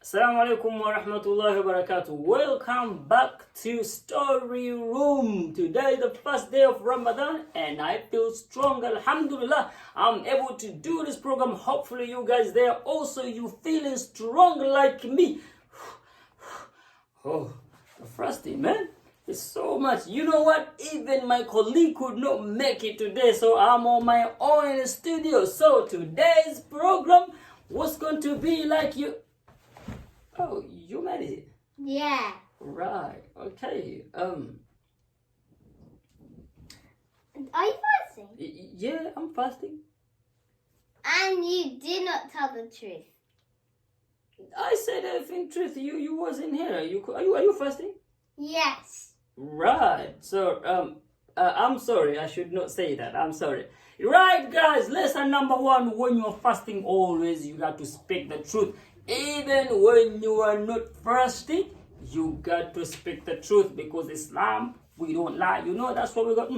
Assalamu alaikum wa rahmatullahi wa barakatuh. Welcome back to Story Room. Today is the first day of Ramadan and I feel strong. Alhamdulillah, I'm able to do this program. Hopefully you guys there also you feeling strong like me. Oh, the first thing, man. It's so much. You know what? Even my colleague could not make it today, so I'm on my own in the studio. So today's program was going to be like you. Oh, you made it? Yeah. Right. Okay. Are you fasting? Yeah, I'm fasting. And you did not tell the truth. I said everything truth. You was in here. Are you fasting? Yes. Right. So I'm sorry. I should not say that. I'm sorry. Right, guys. Lesson number 1: when you're fasting, always you got to speak the truth. Even when you are not fasting, you got to speak the truth because Islam, we don't lie. You know, that's what we got.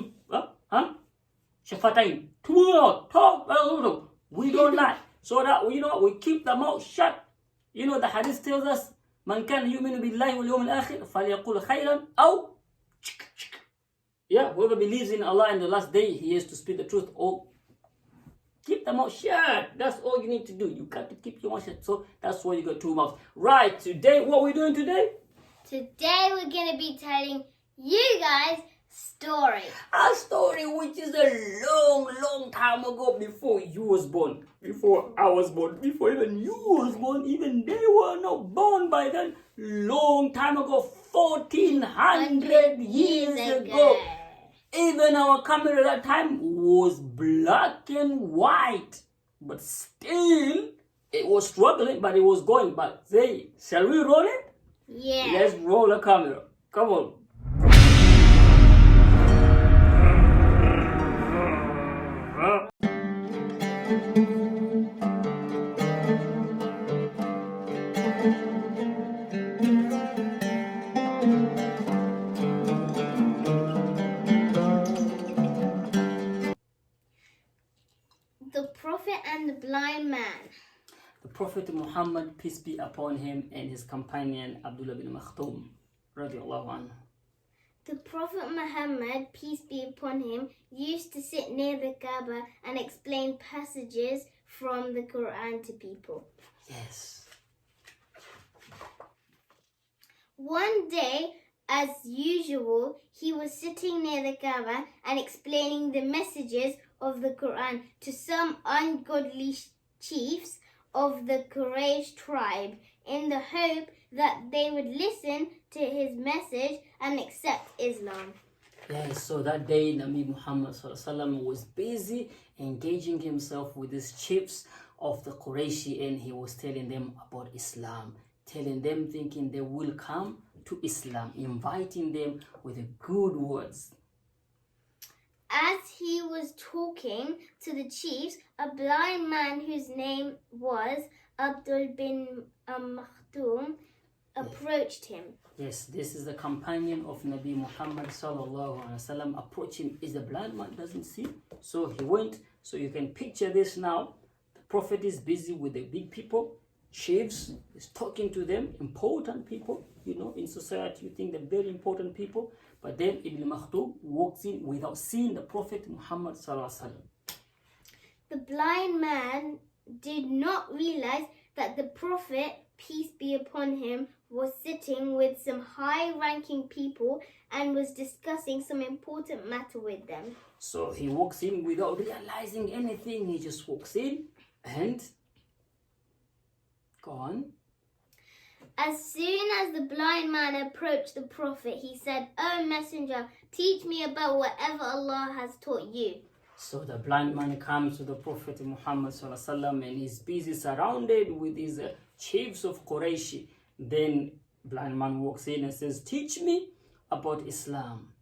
Shafatain. Talk. We don't lie. So that, we keep the mouth shut. You know, the hadith tells us, Man kana yu'minu billahi wal yawmil akhir, falyaqul khayran aw. Yeah, whoever believes in Allah and the last day, he has to speak the truth or keep the mouth shut. That's all you need to do. You got to keep your mouth shut. So that's why you got 2 mouths. Right, today, what are we doing today? Today we're going to be telling you guys story. A story which is a long time ago, before you was born, before I was born, before even you was born, even they were not born by then. Long time ago, 1400 years ago. Even our camera at that time was black and white, but still it was struggling, but it was going. But shall we roll it? Yeah. Let's roll the camera. Come on. The Prophet and the Blind Man. The Prophet Muhammad, peace be upon him, and his companion Abdullah bin Makhtoum, radiallahu anhu. The Prophet Muhammad, peace be upon him, used to sit near the Kaaba and explain passages from the Quran to people. Yes. One day, as usual, he was sitting near the Kaaba and explaining the messages of the Quran to some ungodly chiefs of the Quraysh tribe in the hope that they would listen to his message and accept Islam. Yes, so that day Nabi Muhammad was busy engaging himself with these chiefs of the Qurayshi, and he was telling them about Islam, telling them, thinking they will come to Islam, inviting them with good words. As he was talking to the chiefs, a blind man whose name was Abdul bin Makhtoum approached him. Yes, this is the companion of Nabi Muhammad sallallahu alaihi wasallam. Approached him. Is the blind man doesn't see? So he went. So you can picture this now. The Prophet is busy with the big people, chiefs. Is talking to them, important people. You know, in society you think they're very important people. But then Ibn Makhtoum walks in without seeing the Prophet Muhammad sallallahu alaihi wasallam. The blind man did not realize that the Prophet, peace be upon him, was sitting with some high-ranking people and was discussing some important matter with them. So he walks in without realizing anything. He just walks in and go on. As soon as the blind man approached the Prophet, he said, "O Messenger, teach me about whatever Allah has taught you." So the blind man comes to the Prophet Muhammad sallallahu and he's busy surrounded with his chiefs of Quraysh. Then blind man walks in and says, "Teach me about Islam."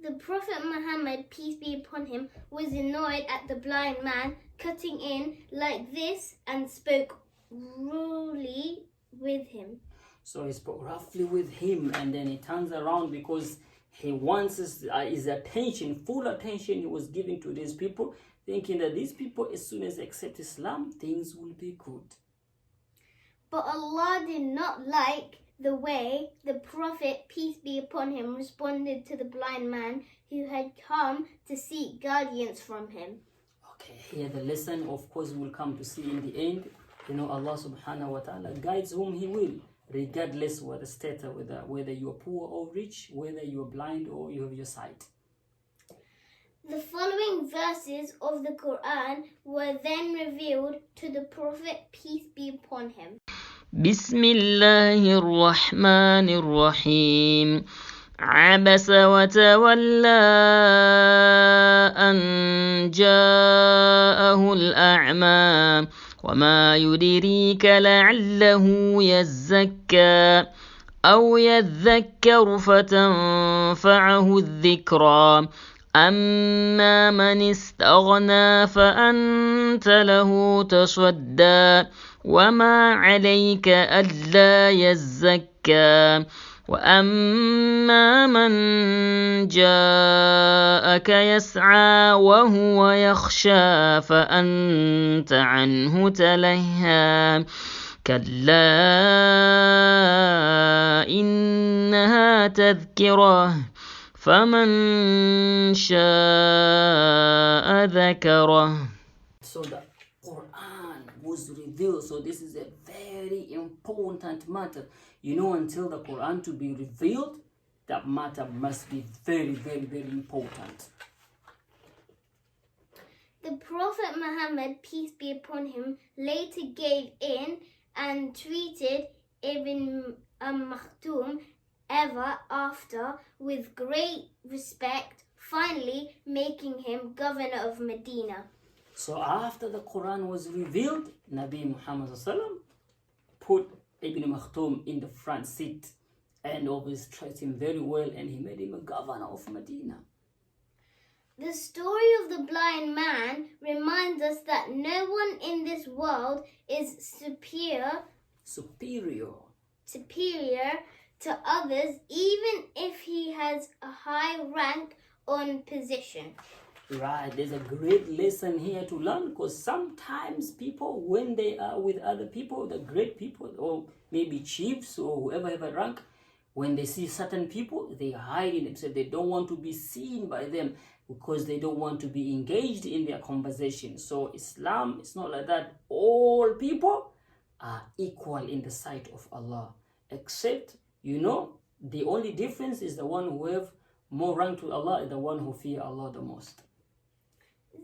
The Prophet Muhammad, peace be upon him, was annoyed at the blind man cutting in like this and spoke rudely with him. So he spoke roughly with him, and then he turns around because he wants his attention, full attention he was giving to these people, thinking that these people, as soon as they accept Islam, things will be good. But Allah did not like the way the Prophet, peace be upon him, responded to the blind man who had come to seek guidance from him. Okay, here the lesson, of course, we'll come to see in the end. You know, Allah subhanahu wa ta'ala guides whom He will, regardless what the status, whether you are poor or rich, whether you are blind or you have your sight. The following verses of the Quran were then revealed to the Prophet, peace be upon him. بسم الله الرحمن الرحيم عبس وتولى أن جاءه الأعمى وما يدريك لعله يزكى أو يذكر فتنفعه الذكرى أما من استغنى فأنت له تصدى وما عليك ألا يزكى وأما من جاءك يسعى وهو يخشى فأنت عنه تلهى كلا إنها تذكرة فمن شاء ذكره. So the Quran was revealed. So this is a very important matter. You know, until the Quran to be revealed, that matter must be very, very, very important. The Prophet Muhammad, peace be upon him, later gave in and treated Ibn Maktoum ever after with great respect, finally making him governor of Medina. So after the Quran was revealed, Nabi Muhammad put Ibn Maktoum in the front seat and always treated him very well, and he made him a governor of Medina. The story of the blind man reminds us that no one in this world is superior to others, even if he has a high rank or position. Right, there's a great lesson here to learn, because sometimes people, when they are with other people, the great people, or maybe chiefs or whoever have a rank, when they see certain people, they hide in themselves. They don't want to be seen by them because they don't want to be engaged in their conversation. So Islam is not like that. All people are equal in the sight of Allah, except, you know, the only difference is the one who have more rank to Allah is the one who fear Allah the most.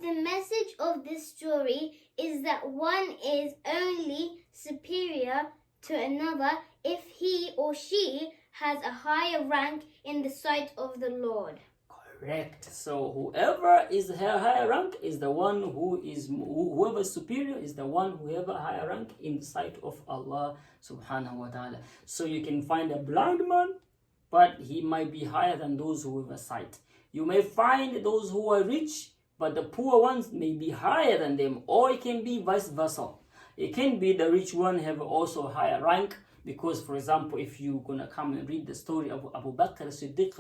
The message of this story is that one is only superior to another if he or she has a higher rank in the sight of the Lord. Correct. So whoever is higher rank is the one whoever is superior is the one who have a higher rank in the sight of Allah subhanahu wa ta'ala. So you can find a blind man, but he might be higher than those who have a sight. You may find those who are rich, but the poor ones may be higher than them, or it can be vice versa. It can be the rich one have also higher rank, because, for example, if you're gonna come and read the story of Abu Bakr as-Siddiq,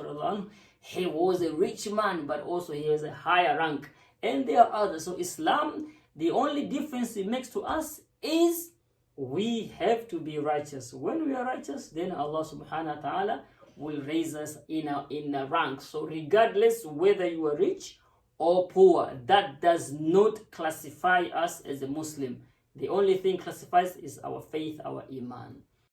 he was a rich man, but also he has a higher rank, and there are others. So Islam, the only difference it makes to us is we have to be righteous. When we are righteous, then Allah subhanahu wa ta'ala will raise us in a rank. So regardless whether you are rich or poor, that does not classify us as a Muslim. The only thing classifies is our faith, our iman.